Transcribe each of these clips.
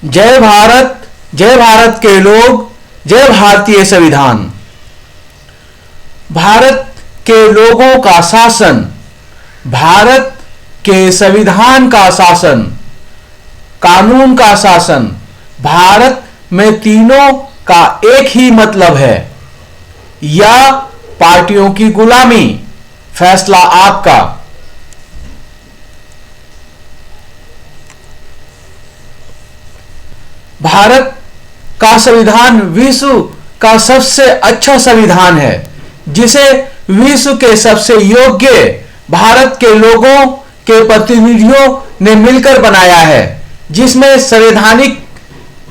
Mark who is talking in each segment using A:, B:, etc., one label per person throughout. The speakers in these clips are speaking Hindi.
A: जय भारत के लोग, जय भारतीय संविधान। भारत के लोगों का शासन, भारत के संविधान का शासन, कानून का शासन, भारत में तीनों का एक ही मतलब है, या पार्टियों की गुलामी। फैसला आपका। भारत का संविधान विश्व का सबसे अच्छा संविधान है, जिसे विश्व के सबसे योग्य भारत के लोगों के प्रतिनिधियों ने मिलकर बनाया है, जिसमें संवैधानिक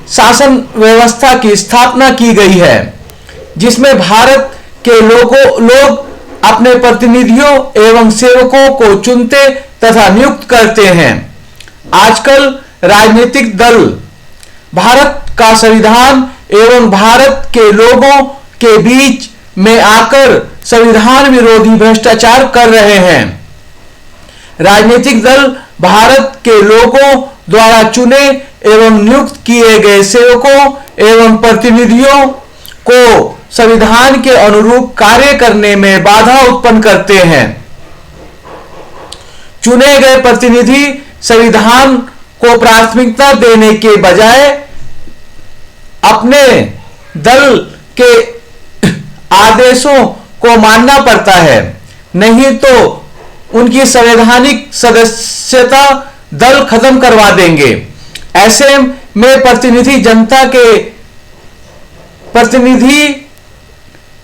A: शासन व्यवस्था की स्थापना की गई है, जिसमें भारत के लोग अपने प्रतिनिधियों एवं सेवकों को चुनते तथा नियुक्त करते हैं। आजकल राजनीतिक दल भारत का संविधान एवं भारत के लोगों के बीच में आकर संविधान विरोधी भ्रष्टाचार कर रहे हैं। राजनीतिक दल भारत के लोगों द्वारा चुने एवं नियुक्त किए गए सेवकों एवं प्रतिनिधियों को संविधान के अनुरूप कार्य करने में बाधा उत्पन्न करते हैं। चुने गए प्रतिनिधि संविधान को प्राथमिकता देने के बजाय अपने दल के आदेशों को मानना पड़ता है, नहीं तो उनकी संवैधानिक सदस्यता दल खत्म करवा देंगे। ऐसे में प्रतिनिधि जनता के प्रतिनिधि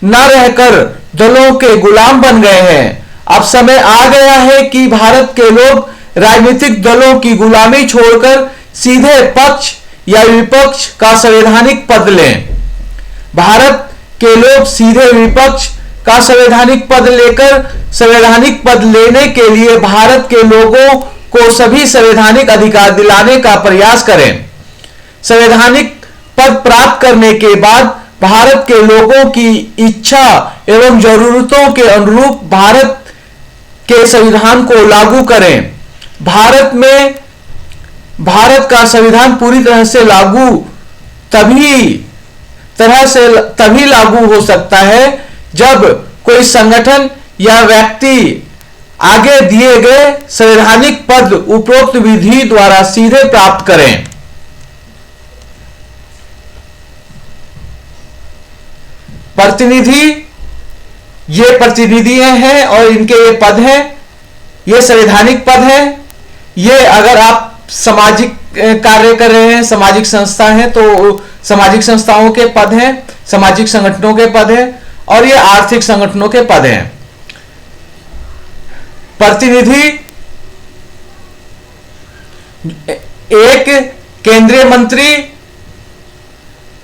A: न रहकर दलों के गुलाम बन गए हैं। अब समय आ गया है कि भारत के लोग राजनीतिक दलों की गुलामी छोड़कर सीधे पक्ष या विपक्ष का संवैधानिक पद लें। भारत के लोग सीधे विपक्ष का संवैधानिक पद लेकर संवैधानिक पद लेने के लिए भारत के लोगों को सभी संवैधानिक अधिकार दिलाने का प्रयास करें। संवैधानिक पद प्राप्त करने के बाद भारत के लोगों की इच्छा एवं जरूरतों के अनुरूप भारत के संविधान को लागू करें। भारत का संविधान पूरी तरह से तभी लागू हो सकता है जब कोई संगठन या व्यक्ति आगे दिए गए संवैधानिक पद उपरोक्त विधि द्वारा सीधे प्राप्त करें। प्रतिनिधि, ये प्रतिनिधियां हैं और इनके ये पद हैं, ये संवैधानिक पद हैं। ये अगर आप सामाजिक कार्य कर रहे हैं, सामाजिक संस्था है, तो सामाजिक संस्थाओं के पद हैं, सामाजिक संगठनों के पद हैं, और ये आर्थिक संगठनों के पद हैं। प्रतिनिधि एक केंद्रीय मंत्री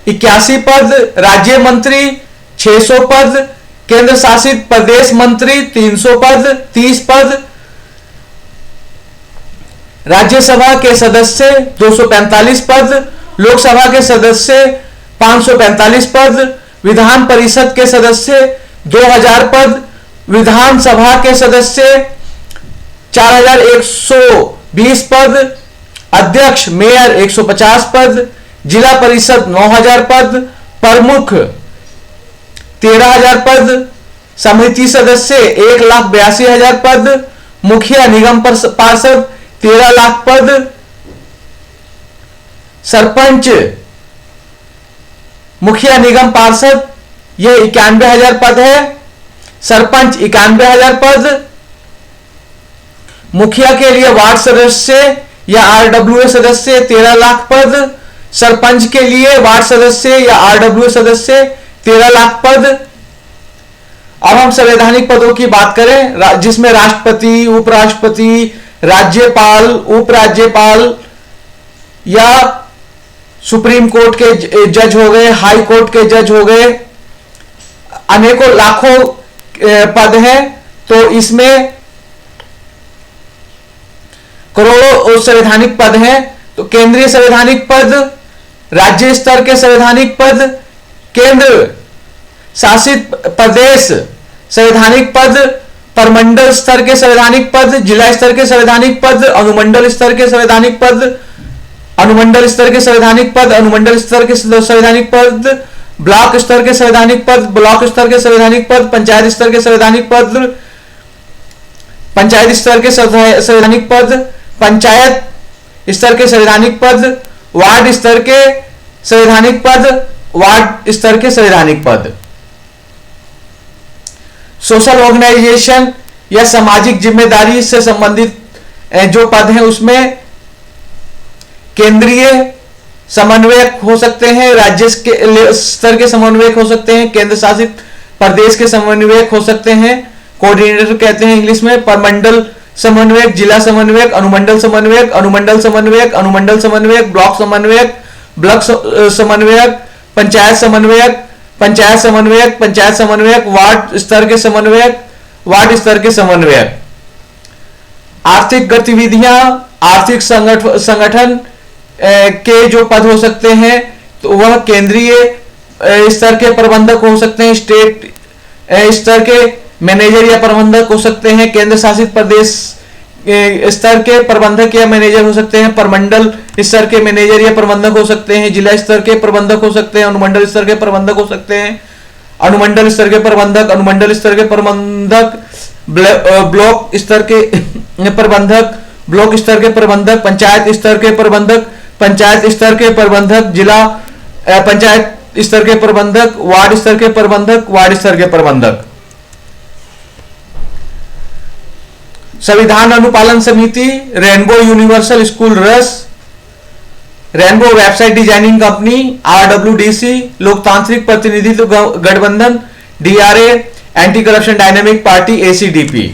A: 81 पद, राज्य मंत्री 600 पद, केंद्र शासित प्रदेश मंत्री 300 पद, 30 पद, राज्यसभा के सदस्य 245 पद, लोकसभा के सदस्य 545 पद, विधान परिषद के सदस्य 2000 पद, विधानसभा के सदस्य 4120 पद, अध्यक्ष मेयर 150 पद, जिला परिषद 9000 पद, प्रमुख 13000 पद, समिति सदस्य 1,82,000 पद, मुखिया निगम पार्षद 13 लाख पद, सरपंच मुखिया निगम पार्षद यह 91,000 पद है, सरपंच 91,000 पद, मुखिया के लिए वार्ड सदस्य या आरडब्ल्यूए सदस्य 13 लाख पद, सरपंच के लिए वार्ड सदस्य या आरडब्ल्यूए सदस्य 13 लाख पद। अब हम संवैधानिक पदों की बात करें, जिसमें राष्ट्रपति, उपराष्ट्रपति, राज्यपाल, उपराज्यपाल या सुप्रीम कोर्ट के जज हो गए, हाई कोर्ट के जज हो गए, अनेकों लाखों पद हैं। तो इसमें करोड़ों संवैधानिक पद हैं। तो केंद्रीय संवैधानिक पद, राज्य स्तर के संवैधानिक पद, केंद्र शासित प्रदेश संवैधानिक पद, परमंडल स्तर के संवैधानिक पद, जिला स्तर के संवैधानिक पद, अनुमंडल स्तर के संवैधानिक पद, अनुमंडल स्तर के संवैधानिक पद, अनुमंडल स्तर के संवैधानिक पद, ब्लॉक स्तर के संवैधानिक पद, ब्लॉक स्तर के संवैधानिक पद, पंचायत स्तर के संवैधानिक पद, पंचायत स्तर के संवैधानिक पद, पंचायत स्तर के संवैधानिक पद, वार्ड स्तर के संवैधानिक पद, वार्ड स्तर के संवैधानिक पद। सोशल ऑर्गेनाइजेशन या सामाजिक जिम्मेदारी से संबंधित जो पद हैं उसमें केंद्रीय समन्वयक हो सकते हैं, राज्य के स्तर के समन्वयक हो सकते हैं, केंद्र शासित प्रदेश के समन्वयक हो सकते हैं, कोऑर्डिनेटर कहते हैं इंग्लिश में, परमंडल समन्वयक, जिला समन्वयक, अनुमंडल समन्वयक, अनुमंडल समन्वयक, अनुमंडल समन्वयक, ब्लॉक समन्वयक, ब्लॉक समन्वयक, पंचायत समन्वयक, पंचायत समन्वयक, पंचायत समन्वयक, वार्ड स्तर के समन्वयक, वार्ड स्तर के समन्वयक। आर्थिक गतिविधियां, आर्थिक संगठन के जो पद हो सकते हैं तो वह केंद्रीय स्तर के प्रबंधक हो सकते हैं, स्टेट स्तर के मैनेजर या प्रबंधक हो सकते हैं, केंद्र शासित प्रदेश स्तर के प्रबंधक या मैनेजर हो सकते हैं, परमंडल स्तर के मैनेजर या प्रबंधक हो सकते हैं, जिला स्तर के प्रबंधक हो सकते हैं, अनुमंडल स्तर के प्रबंधक हो सकते हैं, अनुमंडल स्तर के प्रबंधक, अनुमंडल स्तर के प्रबंधक, ब्लॉक स्तर के प्रबंधक, ब्लॉक स्तर के प्रबंधक, पंचायत स्तर के प्रबंधक, पंचायत स्तर के प्रबंधक, जिला पंचायत स्तर के प्रबंधक, वार्ड स्तर के प्रबंधक, वार्ड स्तर के प्रबंधक। संविधान अनुपालन समिति, रेनबो यूनिवर्सल स्कूल रस, rainbow website designing company, RWDC, लोकतांत्रिक प्रतिनिधित्व गठबंधन, DRA, anti corruption dynamic party, ACDP।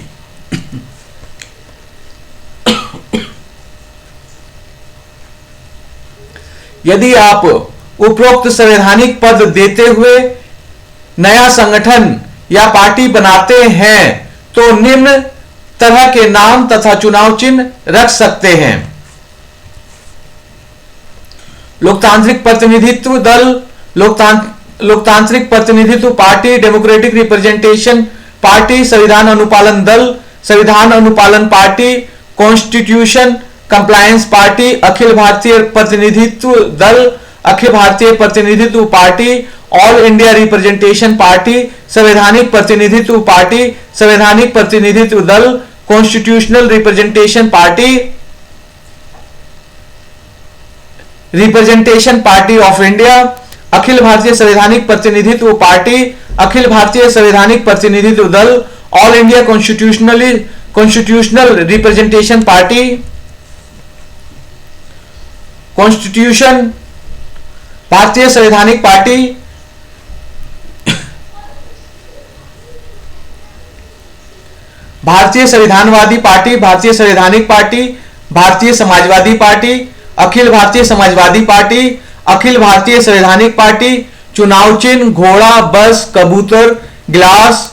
A: यदि आप उपरोक्त संवैधानिक पद देते हुए नया संगठन या पार्टी बनाते हैं तो निम्न तरह के नाम तथा चुनाव चिन्ह रख सकते हैं। लोकतांत्रिक प्रतिनिधित्व दल, लोकतांत्रिक प्रतिनिधित्व पार्टी, डेमोक्रेटिक रिप्रेजेंटेशन पार्टी, संविधान अनुपालन दल, संविधान अनुपालन पार्टी, कॉन्स्टिट्यूशन कंप्लायंस पार्टी, अखिल भारतीय प्रतिनिधित्व दल, अखिल भारतीय प्रतिनिधित्व party, all India representation party, संवैधानिक प्रतिनिधित्व पार्टी, संवैधानिक प्रतिनिधित्व दल, constitutional representation party, representation party of India, अखिल भारतीय संवैधानिक प्रतिनिधित्व पार्टी, अखिल भारतीय संवैधानिक प्रतिनिधित्व दल, all India constitutional representation party, constitution भारतीय संवैधानिक पार्टी, भारतीय संविधानवादी पार्टी, भारतीय संवैधानिक पार्टी, भारतीय समाजवादी पार्टी, अखिल भारतीय समाजवादी पार्टी, अखिल भारतीय संवैधानिक पार्टी, चुनाव चिन्ह घोड़ा, बस, कबूतर, गिलास,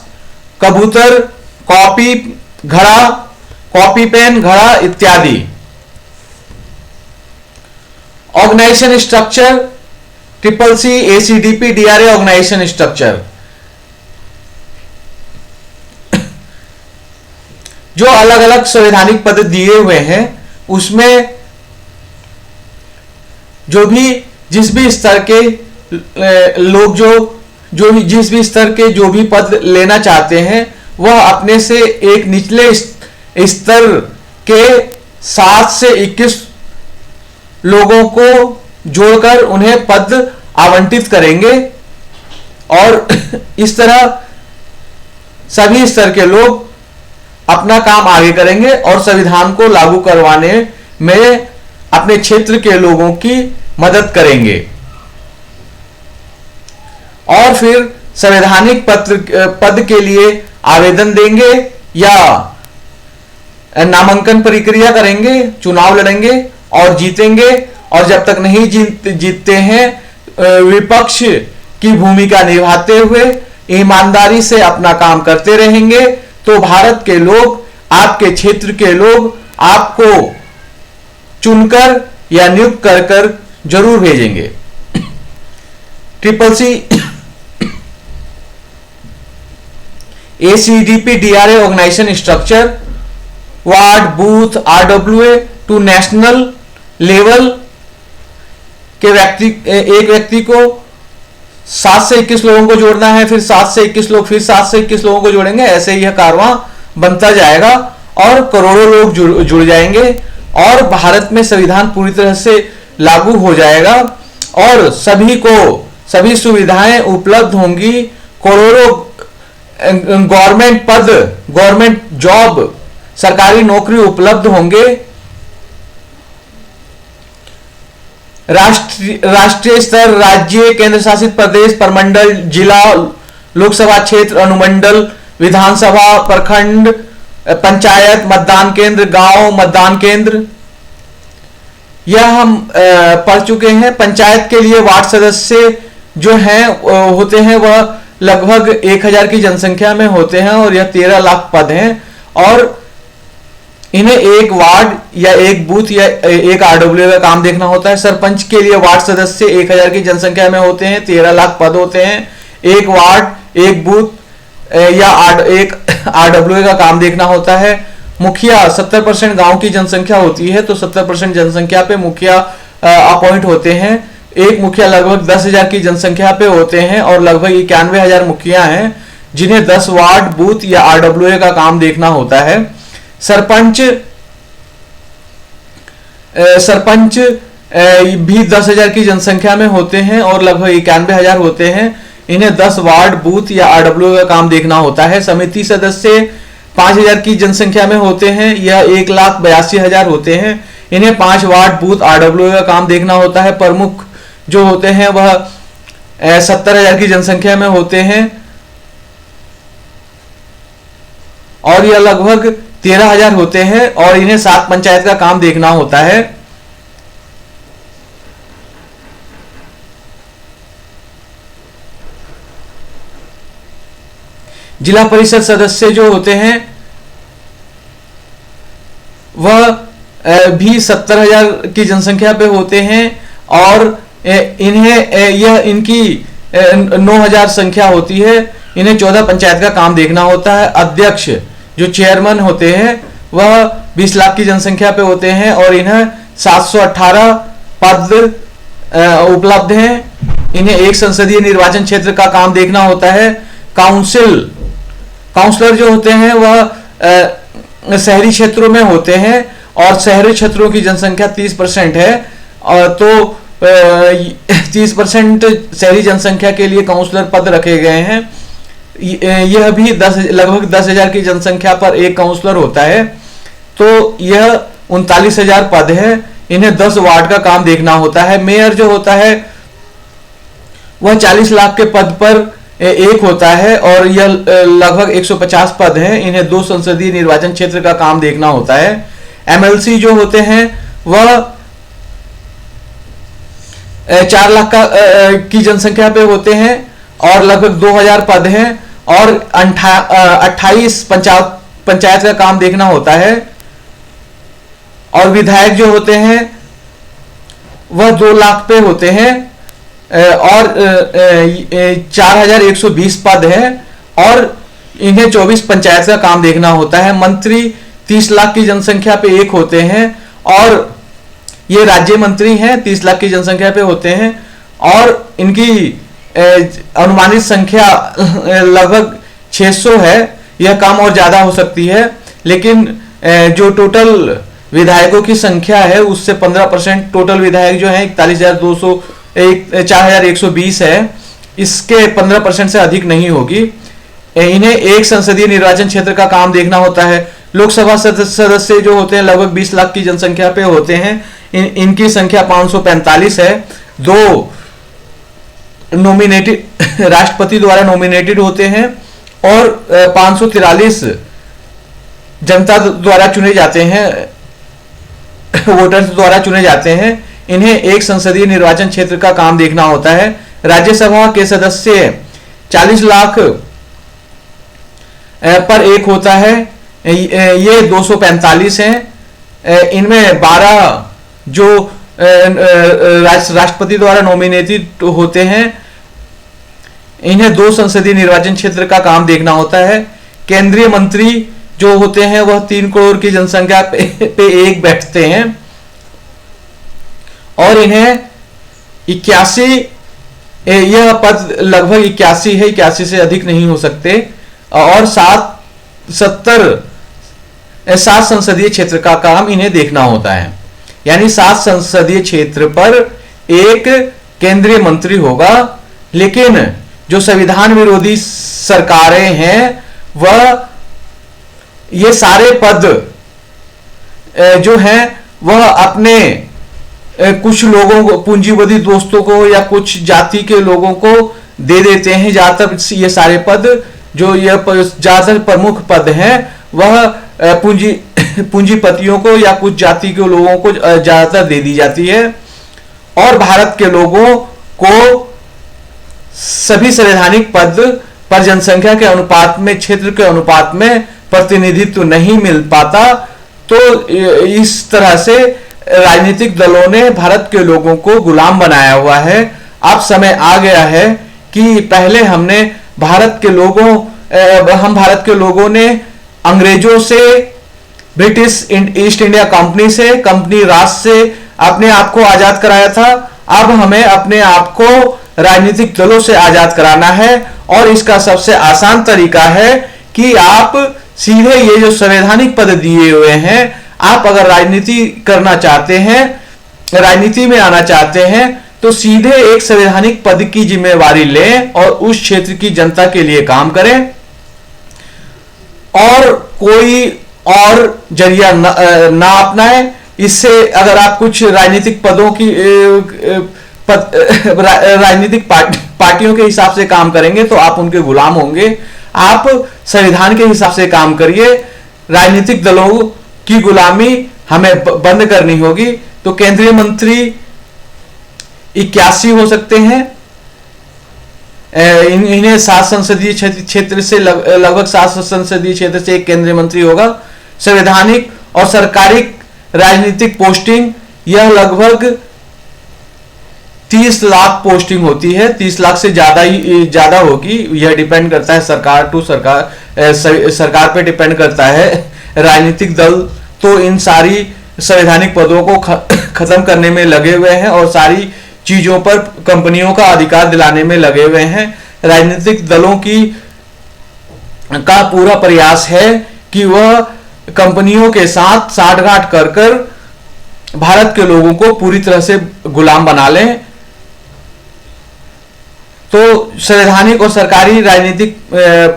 A: कबूतर, कॉपी, घड़ा, कॉपी पेन, घड़ा इत्यादि। Organisation structure, CCC, ACDP, DRA organisation structure. जो अलग अलग संवैधानिक पद दिए हुए हैं उसमें जो भी जिस भी स्तर के लोग जो भी जिस भी स्तर के जो भी पद लेना चाहते हैं वह अपने से एक निचले स्तर के 7 से 21 लोगों को जोड़कर उन्हें पद आवंटित करेंगे और इस तरह सभी स्तर के लोग अपना काम आगे करेंगे और संविधान को लागू करवाने में अपने क्षेत्र के लोगों की मदद करेंगे और फिर संवैधानिक पद के लिए आवेदन देंगे या नामांकन प्रक्रिया करेंगे, चुनाव लड़ेंगे और जीतेंगे और जब तक नहीं जीतते हैं विपक्ष की भूमिका निभाते हुए ईमानदारी से अपना काम करते रहेंगे तो भारत के लोग, आपके क्षेत्र के लोग आपको चुनकर या नियुक्त कर कर जरूर भेजेंगे। CCC, ACDP, DRA organisation structure, ward, booth, RWA to national level एक व्यक्ति को 7 से 21 लोगों को जोड़ना है, फिर 7 से 21 लोग, फिर 7 से 21 लोगों को जोड़ेंगे, ऐसे यह कारवां बनता जाएगा और करोड़ों लोग जुड़ जाएंगे और भारत में संविधान पूरी तरह से लागू हो जाएगा और सभी को सभी सुविधाएं उपलब्ध होंगी। करोड़ों गवर्नमेंट पद, गवर्नमेंट जॉब, सरकारी नौकरी उपलब्ध होंगे। राष्ट्रीय स्तर, राज्य, केंद्र शासित प्रदेश, प्रमंडल, जिला, लोकसभा क्षेत्र, अनुमंडल, विधानसभा, प्रखंड, पंचायत, मतदान केंद्र, गांव, मतदान केंद्र, यह हम पढ़ चुके हैं। पंचायत के लिए वार्ड सदस्य जो हैं होते हैं वह लगभग 1000 की जनसंख्या में होते हैं और यह 13 लाख पद हैं और इन्हें एक वार्ड या एक बूथ या एक आरडब्ल्यू का काम देखना होता है। सरपंच के लिए वार्ड सदस्य 1000 की जनसंख्या में होते हैं, 13 लाख पद होते हैं, एक वार्ड, एक बूथ या एक आरडब्ल्यू का काम देखना होता है। मुखिया 70% गांव की जनसंख्या होती है तो 70% जनसंख्या पे मुखिया अपॉइंट होते हैं। एक मुखिया लगभग 10,000 की जनसंख्या पे होते हैं और लगभग 91,000 मुखिया हैं जिन्हें 10 वार्ड, बूथ या आरडब्ल्यू का काम देखना होता है। सरपंच भी 10,000 की जनसंख्या में होते हैं और लगभग 91,000 होते हैं। इन्हें 10 वार्ड, बूथ या आरडब्ल्यू का काम देखना होता है। समिति सदस्य 5,000 की जनसंख्या में होते हैं, यह 1,82,000 होते हैं। इन्हें 5 वार्ड, बूथ, आरडब्ल्यू का काम देखना होता है। प्रमुख जो होते हैं वह 70,000 की जनसंख्या में होते हैं और यह लगभग 13,000 होते हैं और इन्हें 7 पंचायत का काम देखना होता है। जिला परिषद सदस्य जो होते हैं वह भी 70,000 की जनसंख्या पे होते हैं और इनकी 9,000 संख्या होती है। इन्हें 14 पंचायत का काम देखना होता है। अध्यक्ष जो चेयरमैन होते हैं वह 20 लाख की जनसंख्या पे होते हैं और इन्हें 718 पद उपलब्ध हैं। इन्हें एक संसदीय निर्वाचन क्षेत्र का काम देखना होता है। काउंसलर जो होते हैं वह शहरी क्षेत्रों में होते हैं और शहरी क्षेत्रों की जनसंख्या 30% है और तो 30% शहरी जनसंख्या के लिए काउंसलर पद रखे गए हैं। यह भी लगभग 10,000 की जनसंख्या पर एक काउंसलर होता है तो यह 39,000 पद है। इन्हें 10 वार्ड का काम देखना होता है। मेयर जो होता है वह 40 लाख के पद पर एक होता है और यह लगभग 150 पद हैं। इन्हें 2 संसदीय निर्वाचन क्षेत्र का काम देखना होता है। एमएलसी जो होते हैं वह 4 लाख की जनसंख्या पे होते हैं और लगभग 2,000 पद हैं और 28 पंचायत का काम देखना होता है। और विधायक जो होते हैं वह 2 लाख पे होते हैं और 4,120 पद है और इन्हें 24 पंचायत का काम देखना होता है। मंत्री 30 लाख की जनसंख्या पे एक होते हैं और ये राज्य मंत्री हैं, 30 लाख की जनसंख्या पे होते हैं और इनकी अनुमानित संख्या लगभग 600 है। यह कम और ज्यादा हो सकती है लेकिन जो टोटल विधायकों की संख्या है उससे 15% टोटल विधायक जो है 4120 है, इसके 15% से अधिक नहीं होगी। इन्हें एक संसदीय निर्वाचन क्षेत्र का काम देखना होता है। लोकसभा सदस्य जो होते हैं लगभग 20 लाख की जनसंख्या पे होते हैं। इनकी संख्या 545 है। 2 नॉमिनेटेड राष्ट्रपति द्वारा नॉमिनेटेड होते हैं और 543 जनता द्वारा चुने जाते हैं, वोटर्स द्वारा चुने जाते हैं। इन्हें एक संसदीय निर्वाचन क्षेत्र का काम देखना होता है। राज्यसभा के सदस्य 40 लाख पर एक होता है, ये 245 हैं। इनमें 12 जो राष्ट्रपति द्वारा नॉमिनेटेड होते हैं, इन्हें 2 संसदीय निर्वाचन क्षेत्र का काम देखना होता है। केंद्रीय मंत्री जो होते हैं वह 3 करोड़ की जनसंख्या पे एक बैठते हैं और इन्हें 81, यह पद लगभग 81 है, 81 से अधिक नहीं हो सकते, और 7 संसदीय क्षेत्र का काम इन्हें देखना होता है। यानी 7 संसदीय क्षेत्र पर एक केंद्रीय मंत्री होगा। लेकिन जो संविधान विरोधी सरकारें हैं वह ये सारे पद जो हैं वह अपने कुछ लोगों को, पूंजीवादी दोस्तों को या कुछ जाति के लोगों को दे देते हैं। ज्यादातर ये सारे पद जो ये ज्यादातर प्रमुख पद हैं वह पूंजीपतियों को या कुछ जाति के लोगों को ज्यादातर दे दी जाती है। और भारत के लोगों को सभी संवैधानिक पद पर जनसंख्या के अनुपात में, क्षेत्र के अनुपात में प्रतिनिधित्व नहीं मिल पाता। तो इस तरह से राजनीतिक दलों ने भारत के लोगों को गुलाम बनाया हुआ है। अब समय आ गया है कि पहले हम भारत के लोगों ने अंग्रेजों से, ब्रिटिश ईस्ट इंडिया कंपनी से, कंपनी राज से अपने आप को आजाद कराया था। अब हमें अपने आप को राजनीतिक दलों से आजाद कराना है। और इसका सबसे आसान तरीका है कि आप सीधे ये जो संवैधानिक पद दिए हुए हैं, आप अगर राजनीति करना चाहते हैं, राजनीति में आना चाहते हैं, तो सीधे एक संवैधानिक पद की जिम्मेवारी लें और उस क्षेत्र की जनता के लिए काम करें और कोई और जरिया ना अपनाएं। इससे अगर आप कुछ राजनीतिक पदों की राजनीतिक पार्टियों के हिसाब से काम करेंगे तो आप उनके गुलाम होंगे। आप संविधान के हिसाब से काम करिए। राजनीतिक दलों की गुलामी हमें बंद करनी होगी। तो केंद्रीय मंत्री 81 हो सकते हैं। इन्हें 7 संसदीय क्षेत्र से लगभग 7 संसदीय क्षेत्र से एक केंद्रीय मंत्री होगा। संवैधानिक और सरकारी राजनीतिक पोस्टिंग यह लगभग 30 लाख पोस्टिंग होती है। 30 लाख से ज्यादा होगी। यह डिपेंड करता है सरकार टू सरकार पे डिपेंड करता है। राजनीतिक दल तो इन सारी संवैधानिक पदों को खत्म करने में लगे हुए हैं और सारी चीजों पर कंपनियों का अधिकार दिलाने में लगे हुए हैं। राजनीतिक दलों का पूरा प्रयास है कि वह कंपनियों के साथ साठगांठ कर भारत के लोगों को पूरी तरह से गुलाम बना लें। तो संवैधानिक और सरकारी राजनीतिक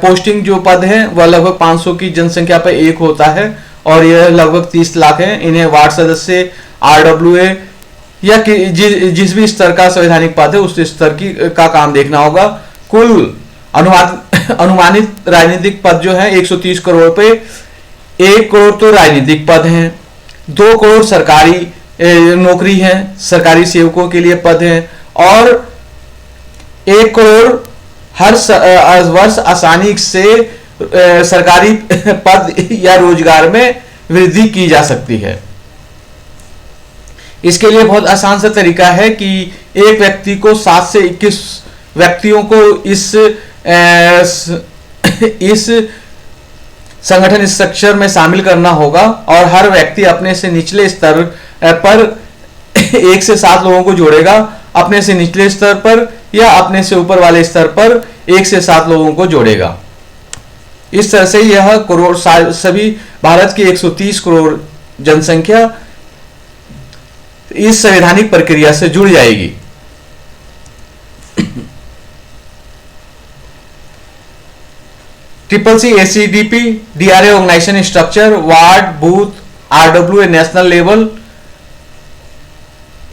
A: पोस्टिंग जो पद हैं वह लगभग 500 की जनसंख्या पर एक होता है और यह लगभग 30 लाख है। इन्हें वार्ड सदस्य, RWA या जिस भी स्तर का संवैधानिक पद है उस स्तर का काम देखना होगा। कुल अनुमानित राजनीतिक पद जो है 130 करोड़ पे 1 करोड़ तो राजनीतिक पद हैं, 2 करोड़ सरकारी नौकरी है, सरकारी सेवकों के लिए पद हैं और 1 करोड़ हर वर्ष आसानी से सरकारी पद या रोजगार में वृद्धि की जा सकती है। इसके लिए बहुत आसान सा तरीका है कि एक व्यक्ति को 7 से 21 व्यक्तियों को इस संगठन स्ट्रक्चर में शामिल करना होगा और हर व्यक्ति अपने से निचले स्तर पर 1 से 7 लोगों को जोड़ेगा, अपने से निचले स्तर पर या अपने से ऊपर वाले स्तर पर 1 से 7 लोगों को जोड़ेगा। इस तरह से यह करोड़ सभी भारत की 130 करोड़ जनसंख्या इस संवैधानिक प्रक्रिया से जुड़ जाएगी। CCC, ACDP, DRA organisation structure, ward, booth, RWA national level.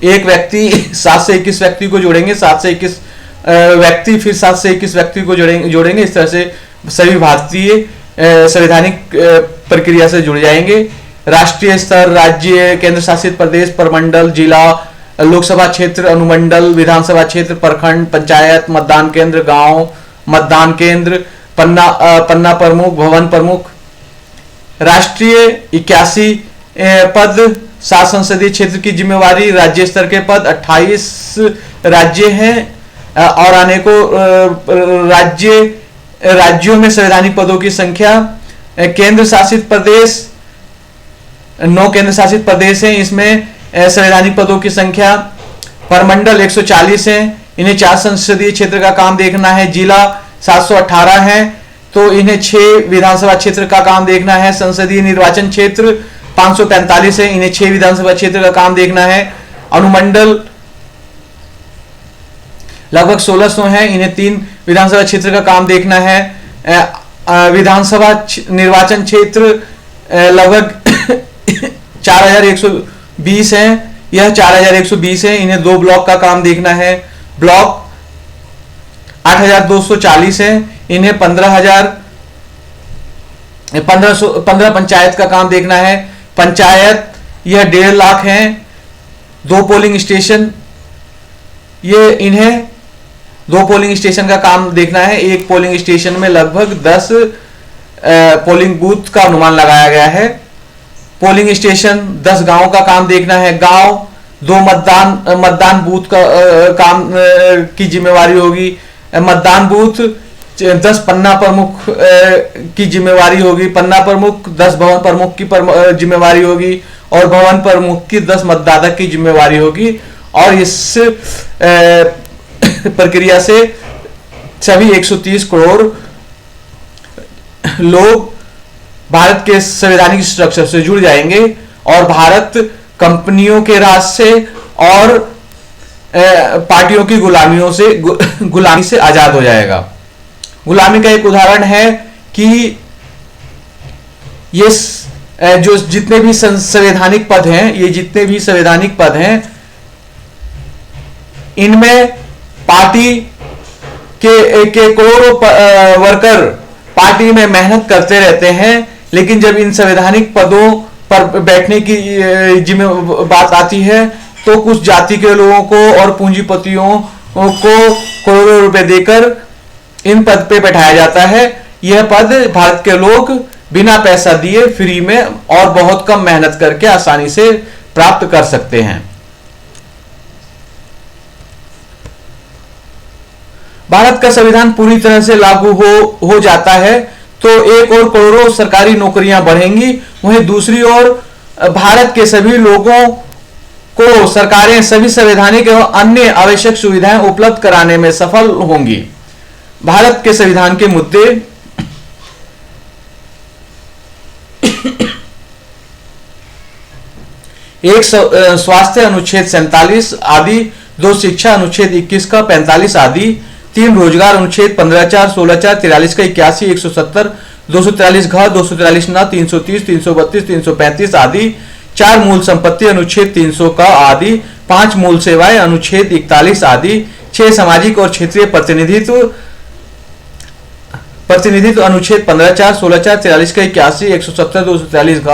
A: एक व्यक्ति 7 से 21 व्यक्ति को जोड़ेंगे, 7 से 21 व्यक्ति फिर 7 से 21 व्यक्ति को जोड़ेंगे। इस तरह से सभी भारतीय संवैधानिक प्रक्रिया से जुड़ जाएंगे। राष्ट्रीय स्तर, राज्य, केंद्र शासित प्रदेश, प्रमंडल, जिला, लोकसभा क्षेत्र, अनुमंडल, विधानसभा क्षेत्र, प्रखंड, पंचायत, मतदान केंद्र, गांव, मतदान केंद्र, पन्ना प्रमुख, भवन प्रमुख। राष्ट्रीय 81 पद, 7 संसदीय क्षेत्र की जिम्मेवारी। राज्य स्तर के पद 28 राज्य हैं और अनेकों राज्यों में संवैधानिक पदों की संख्या। केंद्र शासित प्रदेश 9 केंद्र शासित प्रदेश हैं, इसमें संवैधानिक पदों की संख्या परमंडल 140 है, इन्हें 4 संसदीय क्षेत्र का काम देखना है। जिला 718 है, तो इन्हें 6 विधानसभा क्षेत्र का काम देखना है। संसदीय निर्वाचन क्षेत्र 545 है, इन्हें 6 विधानसभा क्षेत्र का काम देखना है। अनुमंडल लगभग 1600 है, इन्हें 3 विधानसभा क्षेत्र का काम देखना है। विधानसभा निर्वाचन क्षेत्र लगभग 4120 है, यह 4120 है, इन्हें 2 ब्लॉक का काम देखना है। ब्लॉक 8240 है, इन्हें 15 पंचायत का काम देखना है। पंचायत यह 1.5 लाख है। 2 पोलिंग स्टेशन, ये इन्हें 2 पोलिंग स्टेशन का काम देखना है। एक पोलिंग स्टेशन में लगभग 10 पोलिंग बूथ का अनुमान लगाया गया है। पोलिंग स्टेशन 10 गांव का काम देखना है। गांव 2 मतदान बूथ का काम की जिम्मेवारी होगी। मतदान बूथ 10 पन्ना प्रमुख की जिम्मेवारी होगी। पन्ना प्रमुख 10 भवन प्रमुख की जिम्मेवारी होगी और भवन प्रमुख की 10 मतदाता की जिम्मेवारी होगी। और इस प्रक्रिया से सभी 130 करोड़ लोग भारत के संवैधानिक स्ट्रक्चर से जुड़ जाएंगे और भारत कंपनियों के राज से और पार्टियों की गुलामी से आजाद हो जाएगा। गुलामी का एक उदाहरण है कि ये जो जितने भी संवैधानिक पद हैं, ये जितने भी संवैधानिक पद हैं, इनमें पार्टी के करोड़ों वर्कर पार्टी में मेहनत करते रहते हैं, लेकिन जब इन संवैधानिक पदों पर बैठने की बात आती है तो कुछ जाति के लोगों को और पूंजीपतियों को करोड़ों रुपए देकर इन पद पे बैठाया जाता है। यह पद भारत के लोग बिना पैसा दिए फ्री में और बहुत कम मेहनत करके आसानी से प्राप्त कर सकते हैं। भारत का संविधान पूरी तरह से लागू हो जाता है तो एक और करोड़ों सरकारी नौकरियां बढ़ेंगी, वहीं दूसरी ओर भारत के सभी लोगों को सरकारें सभी संवैधानिक एवं अन्य आवश्यक सुविधाएं उपलब्ध कराने में सफल होंगी। भारत के संविधान के मुद्दे एक स्वास्थ्य अनुच्छेद 47 आदि, 2 शिक्षा अनुच्छेद 21 का 45 आदि, 3 रोजगार अनुच्छेद 15(4), 16(4), 43 का 81, 170, 243 घ, 243 न, 330, 332, 335 आदि, 4 मूल संपत्ति अनुच्छेद 300 का आदि, 5 मूल सेवाएं अनुच्छेद 41 आदि, 6 सामाजिक और क्षेत्रीय प्रतिनिधित्व अनुच्छेद 15(4), 16(4), 43 का 81, 170, 243 घ,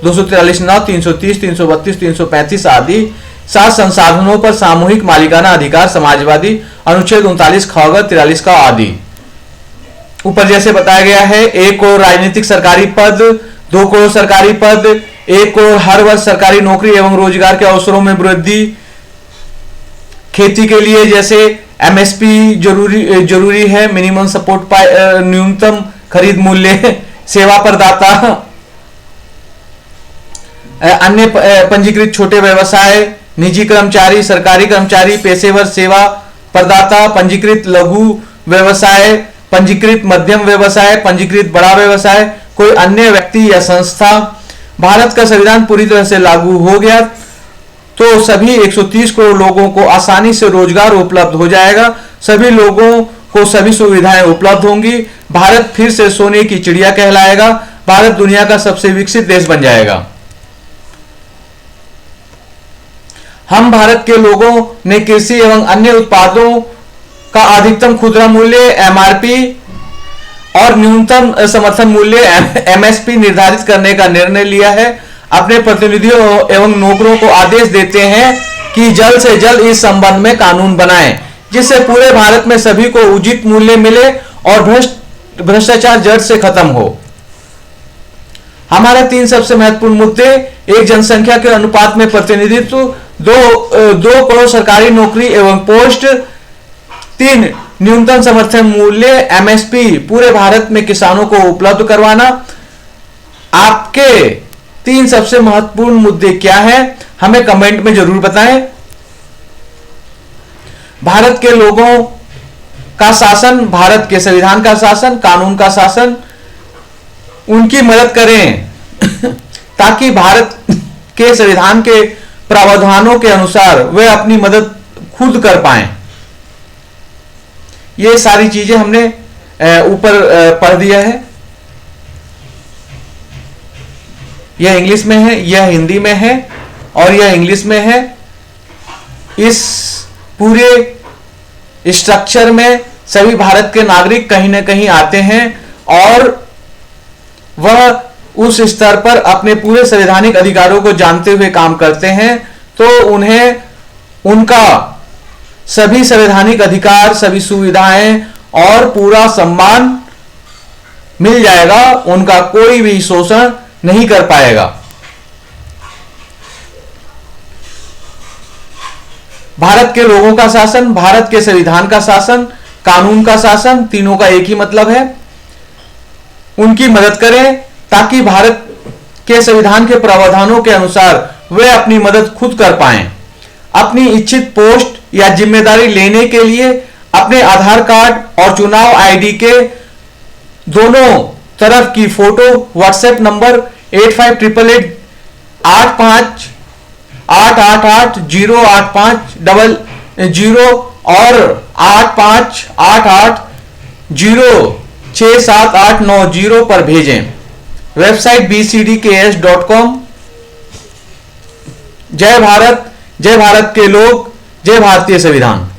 A: 243 न, 330, 332, 335 आदि, 7 संसाधनों पर सामूहिक मालिकाना अधिकार समाजवादी अनुच्छेद 39 ख, 43 का आदि। ऊपर जैसे बताया गया है, 1 करोड़ राजनीतिक सरकारी पद, 2 करोड़ सरकारी पद, 1 करोड़ हर वर्ष सरकारी नौकरी एवं रोजगार के अवसरों में वृद्धि, खेती के लिए जैसे एमएसपी जरूरी है, मिनिमम सपोर्ट न्यूनतम खरीद मूल्य, सेवा प्रदाता, अन्य पंजीकृत छोटे व्यवसाय, निजी कर्मचारी, सरकारी कर्मचारी, पेशेवर सेवा प्रदाता, पंजीकृत लघु व्यवसाय, पंजीकृत मध्यम व्यवसाय, पंजीकृत बड़ा व्यवसाय, कोई अन्य व्यक्ति या संस्था। भारत का संविधान पूरी तरह से लागू हो गया तो सभी 130 करोड़ लोगों को आसानी से रोजगार उपलब्ध हो जाएगा, सभी लोगों को सभी सुविधाएं उपलब्ध होंगी, भारत फिर से सोने की चिड़िया कहलाएगा, भारत दुनिया का सबसे विकसित देश बन जाएगा। हम भारत के लोगों ने कृषि एवं अन्य उत्पादों का अधिकतम खुदरा मूल्य एमआरपी और न्यूनतम समर्थन मूल्य एमएसपी निर्धारित करने का निर्णय लिया है। अपने प्रतिनिधियों एवं नौकरों को आदेश देते हैं कि जल्द से जल्द इस संबंध में कानून बनाएं, जिससे पूरे भारत में सभी को उचित मूल्य मिले और भ्रष्टाचार जड़ से खत्म हो। हमारे 3 सबसे महत्वपूर्ण मुद्दे: 1 जनसंख्या के अनुपात में प्रतिनिधित्व, 2 करोड़ सरकारी नौकरी एवं पोस्ट, 3 न्यूनतम समर्थन मूल्य एमएसपी पूरे भारत में किसानों को उपलब्ध करवाना। आपके 3 सबसे महत्वपूर्ण मुद्दे क्या हैं, हमें कमेंट में जरूर बताएं। भारत के लोगों का शासन, भारत के संविधान का शासन, कानून का शासन, उनकी मदद करें ताकि भारत के संविधान के प्रावधानों के अनुसार वे अपनी मदद खुद कर पाएं। ये सारी चीजें हमने ऊपर पढ़ दिया है। यह इंग्लिश में है, यह हिंदी में है और यह इंग्लिश में है। इस पूरे स्ट्रक्चर में सभी भारत के नागरिक कहीं ना कहीं आते हैं और वह उस स्तर पर अपने पूरे संवैधानिक अधिकारों को जानते हुए काम करते हैं, तो उन्हें उनका सभी संवैधानिक अधिकार, सभी सुविधाएं और पूरा सम्मान मिल जाएगा। उनका कोई भी शोषण नहीं कर पाएगा। भारत के लोगों का शासन, भारत के संविधान का शासन, कानून का शासन, तीनों का एक ही मतलब है। उनकी मदद करें ताकि भारत के संविधान के प्रावधानों के अनुसार वे अपनी मदद खुद कर पाएं। अपनी इच्छित पोस्ट या जिम्मेदारी लेने के लिए अपने आधार कार्ड और चुनाव आईडी के दोनों तरफ की फोटो व्हाट्सएप नंबर 858888808500 और 8588067890 पर भेजें। Website bcdks.com। जय भारत, जय भारत के लोग, जय भारतीय संविधान।